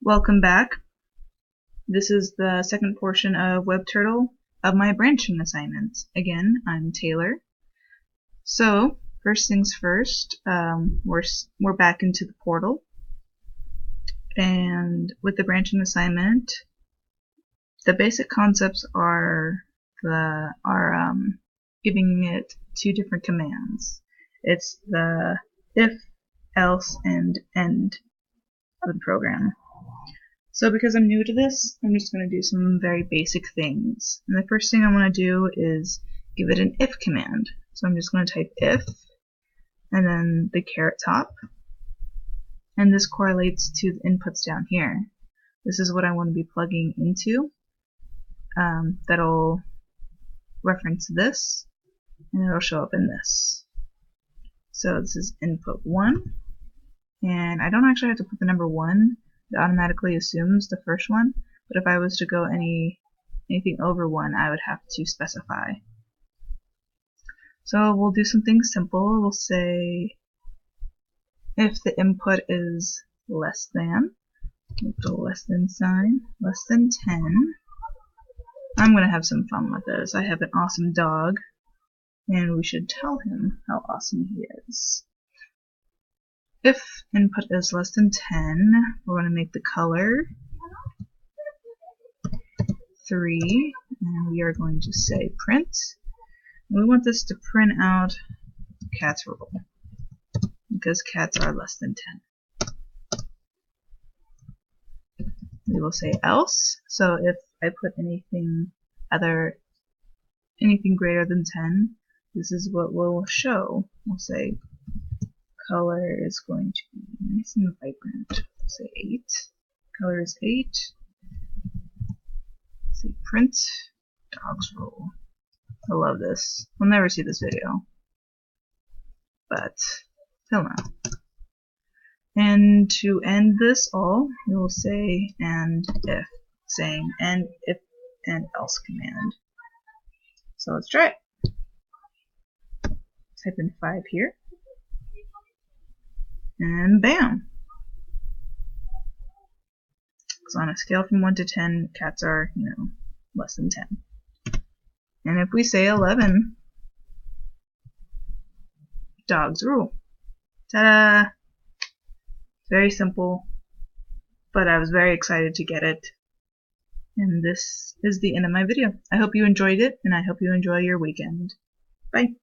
Welcome back. This is the second portion of WebTurtle of my branching assignment. Again, I'm Taylor. So, first things first, we're back into the portal. And with the branching assignment, the basic concepts are giving it two different commands. It's the if, else, and end of the program. So because I'm new to this, I'm just going to do some very basic things. And the first thing I want to do is give it an if command. So I'm just going to type if, and then the caret top. And this correlates to the inputs down here. This is what I want to be plugging into. That'll reference this, and it'll show up in this. So this is input 1. And I don't actually have to put the number 1. It automatically assumes the first one, but if I was to go anything over 1, I would have to specify. So we'll do something simple. We'll say if the input is less than, with the less than sign, less than 10. I'm going to have some fun with this. I have an awesome dog, and we should tell him how awesome he is. If input is less than 10, we're going to make the color 3, and we are going to say print. And we want this to print out cat's roll, because cats are less than 10. We will say else, so if I put anything greater than 10, this is what we'll show. We'll say color is going to be nice and vibrant. Say 8. Color is 8. Say print. Dogs roll. I love this. We'll never see this video, but till now. And to end this all, we will say and if, saying and if and else command. So let's try it. Type in 5 here. And bam! So on a scale from 1 to 10, cats are, less than 10. And if we say 11, dogs rule. Ta-da! Very simple, but I was very excited to get it. And this is the end of my video. I hope you enjoyed it, and I hope you enjoy your weekend. Bye!